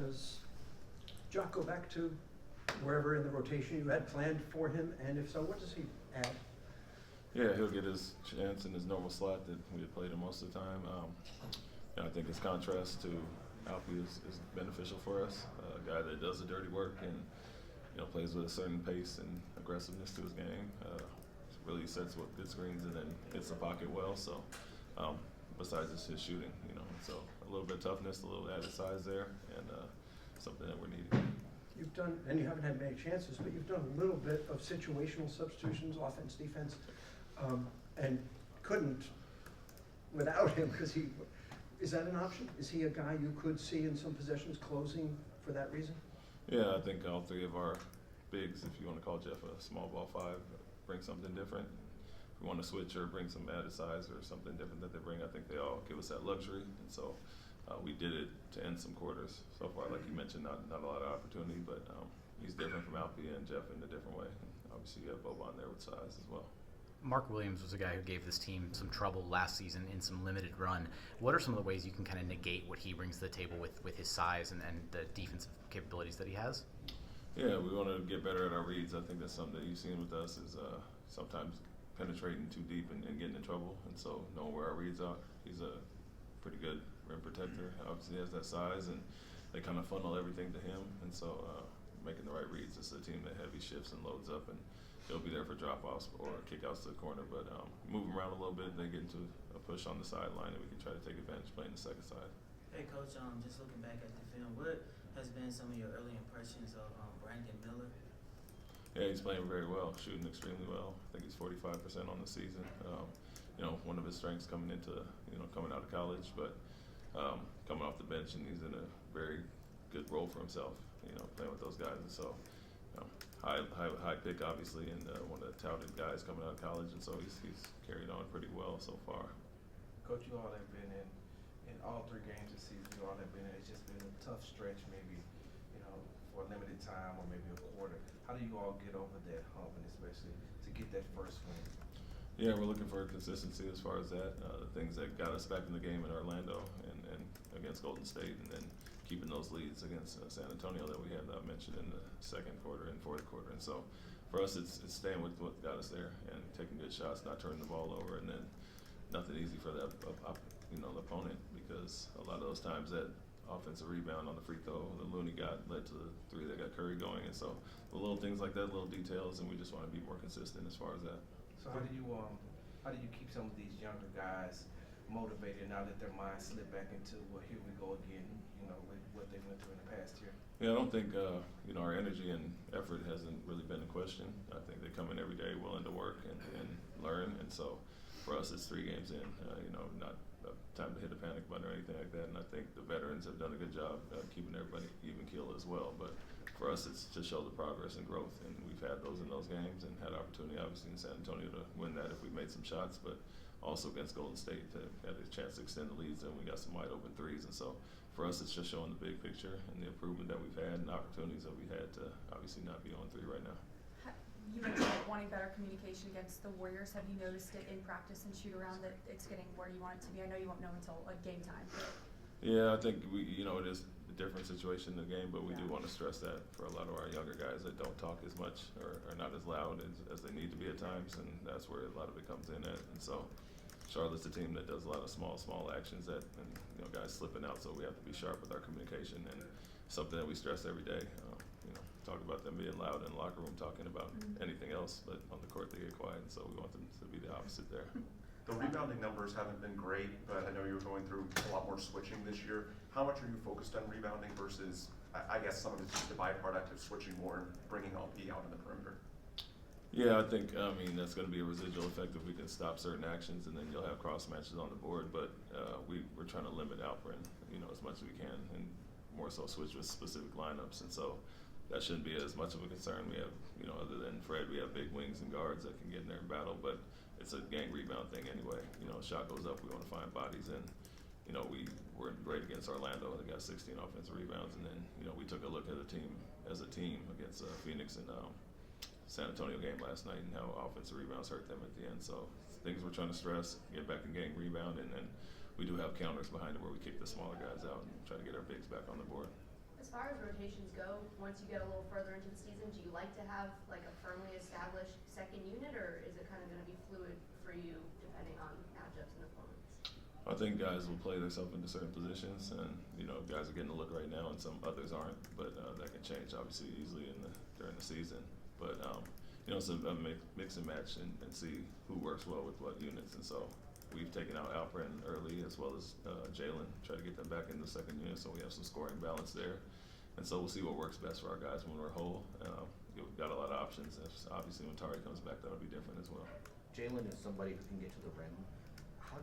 Does Jock go back to wherever in the rotation you had planned for him? And if so, what does he add? Yeah, he'll get his chance in his normal slot that we had played him most of the time. I think his contrast to Alfie is beneficial for us. A guy that does the dirty work and plays with a certain pace and aggressiveness to his game. Really sets with good screens and then hits the pocket well. So besides just his shooting, so a little bit of toughness, a little added size there, and something that we're needing. You've done, and you haven't had many chances, but you've done a little bit of situational substitutions, offense, defense, and couldn't without him because is that an option? Is he a guy you could see in some possessions closing for that reason? Yeah, I think all three of our bigs, if you want to call Jeff a small ball five, bring something different. If we want to switch or bring some added size or something different that they bring, I think they all give us that luxury. And so we did it to end some quarters. So far, like you mentioned, not a lot of opportunity, but he's different from Alfie and Jeff in a different way. And obviously, you have Boban there with size as well. Mark Williams was a guy who gave this team some trouble last season in some limited run. What are some of the ways you can kind of negate what he brings to the table with his size and the defensive capabilities that he has? Yeah, we want to get better at our reads. I think that's something that you've seen with us is sometimes penetrating too deep and getting in trouble. And so knowing where our reads are, he's a pretty good rim protector. Obviously, he has that size, and they kind of funnel everything to him. And so making the right reads. It's a team that heavy shifts and loads up, and he'll be there for drop-offs or kick-outs to the corner. But move him around a little bit, then get into a push on the sideline, and we can try to take advantage playing the second side. Hey, Coach, just looking back at the film, what has been some of your early impressions of Brandon Miller? Yeah, he's playing very well, shooting extremely well. I think he's 45% on the season. One of his strengths coming out of college, but coming off the bench, and he's in a very good role for himself, playing with those guys. And so high pick, obviously, and one of the touted guys coming out of college, and so he's carried on pretty well so far. Coach, you all have been in all three games this season. You all have been in. It's just been a tough stretch, maybe for a limited time or maybe a quarter. How do you all get over that hump, and especially to get that first win? Yeah, we're looking for consistency as far as that. The things that got us back in the game in Orlando and against Golden State, and then keeping those leads against San Antonio that we had mentioned in the second quarter and fourth quarter. And so for us, it's staying with what got us there and taking good shots, not turning the ball over, and then nothing easy for the opponent, because a lot of those times that offensive rebound on the free throw the Looney got led to the three that got Curry going. And so the little things like that, little details, and we just want to be more consistent as far as that. So how do you keep some of these younger guys motivated now that their minds slip back into, well, here we go again, with what they went through in the past year? Yeah, I don't think our energy and effort hasn't really been in question. I think they come in every day willing to work and learn, and so for us it's 3 games in, not time to hit a panic button or anything like that. And I think the veterans have done a good job keeping everybody even keel as well. But for us, it's to show the progress and growth, and we've had those in those games and had opportunity, obviously, in San Antonio to win that if we made some shots, but also against Golden State to had a chance to extend the leads, and we got some wide open threes. And so for us, it's just showing the big picture and the improvement that we've had and opportunities that we had to obviously not be on 3 right now. You mentioned wanting better communication against the Warriors. Have you noticed it in practice and shoot around that it's getting where you want it to be? I know you won't know until game time. But. Yeah, I think it is a different situation in the game, but we do want to stress that for a lot of our younger guys that don't talk as much or are not as loud as they need to be at times, and that's where a lot of it comes in at. And so Charlotte's a team that does a lot of small actions and guys slipping out, so we have to be sharp with our communication, and something that we stress every day. Talk about them being loud in the locker room, talking about anything else, but on the court they get quiet, and so we want them to be the opposite there. The rebounding numbers haven't been great, but I know you're going through a lot more switching this year. How much are you focused on rebounding versus, I guess some of it's just the byproduct of switching more and bringing LP out on the perimeter? Yeah, I think, that's going to be a residual effect if we can stop certain actions, and then you'll have cross matches on the board, but we're trying to limit outbrand, as much as we can, and more so switch with specific lineups, and so that shouldn't be as much of a concern. We have, other than Fred, we have big wings and guards that can get in there and battle, but it's a gang rebound thing anyway. Shot goes up, we want to find bodies, and, we were great against Orlando. They got 16 offensive rebounds, and then, we took a look at a team against Phoenix and San Antonio game last night, and how offensive rebounds hurt them at the end. So things we're trying to stress, get back in gang rebound, and then we do have counters behind it where we kick the smaller guys out and try to get our bigs back on the board. As far as rotations go, once you get a little further into the season, do you like to have like a firmly established second unit, or is it kind of going to be fluid for you depending on matchups and opponents? I think guys will play themselves into certain positions, and guys are getting a look right now, and some others aren't. But that can change obviously easily during the season. But it's a mix and match and see who works well with what units. And so we've taken out Alperen early as well as Jalen, try to get them back in the second unit so we have some scoring balance there. And so we'll see what works best for our guys when we're whole. We've got a lot of options. Obviously, when Tari comes back, that'll be different as well. Jalen is somebody who can get to the rim. How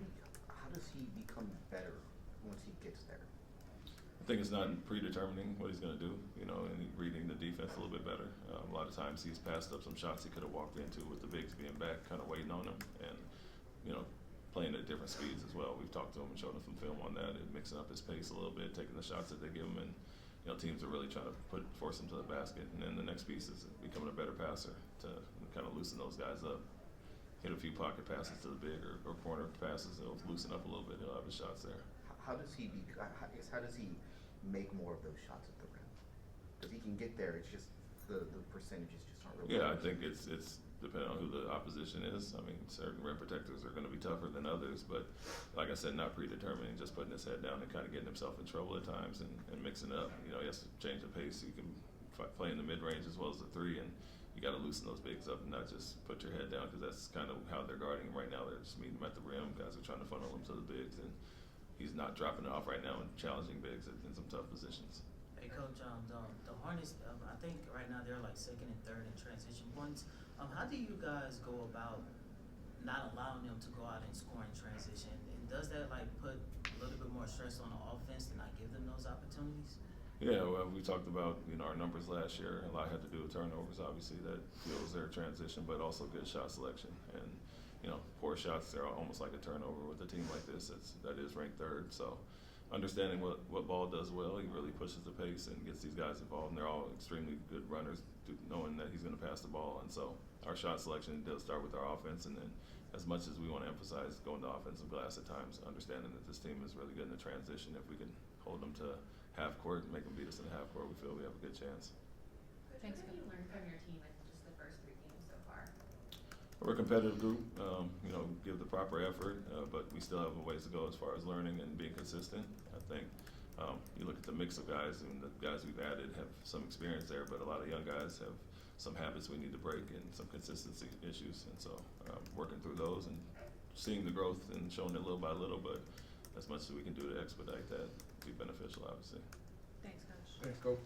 does he become better once he gets there? I think it's not predetermining what he's going to do, and reading the defense a little bit better. A lot of times he's passed up some shots he could have walked into with the bigs being back, kind of waiting on him, and playing at different speeds as well. We've talked to him and showed him some film on that, and mixing up his pace a little bit, taking the shots that they give him, and teams are really trying to force him to the basket. And then the next piece is becoming a better passer to kind of loosen those guys up. Hit a few pocket passes to the big or corner passes. It'll loosen up a little bit. He'll have his shots there. How does he make more of those shots at the rim? Because he can get there. It's just the percentages just aren't really. Yeah, I think it's depending on who the opposition is. I mean, certain rim protectors are going to be tougher than others, but like I said, not predetermining, just putting his head down and kind of getting himself in trouble at times and mixing up. He has to change the pace. You can play in the mid-range as well as the three, and you got to loosen those bigs up and not just put your head down, because that's kind of how they're guarding him right now. They're just meeting him at the rim. Guys are trying to funnel him to the bigs, and he's not dropping it off right now and challenging bigs in some tough positions. Hey, Coach, the Hornets, I think right now they're like second and third in transition points. How do you guys go about not allowing them to go out and score in transition? And does that put a little bit more stress on the offense to not give them those opportunities? Yeah, well, we talked about our numbers last year. A lot had to do with turnovers. Obviously, that fuels their transition, but also good shot selection. And poor shots, they're almost like a turnover with a team like this that is ranked third. So understanding what Ball does well, he really pushes the pace and gets these guys involved. And they're all extremely good runners, knowing that he's going to pass the ball. And so our shot selection does start with our offense, and then as much as we want to emphasize going to offensive glass at times, understanding that this team is really good in the transition. If we can hold them to half court and make them beat us in the half court, we feel we have a good chance. Coach, what have you learned from your team in just the first 3 games so far? We're a competitive group, give the proper effort, but we still have a ways to go as far as learning and being consistent. I think you look at the mix of guys, and the guys we've added have some experience there, but a lot of young guys have some habits we need to break and some consistency issues. And so working through those and seeing the growth and showing it little by little, but as much as we can do to expedite that, be beneficial, obviously. Thanks, Coach. Thanks, Coach.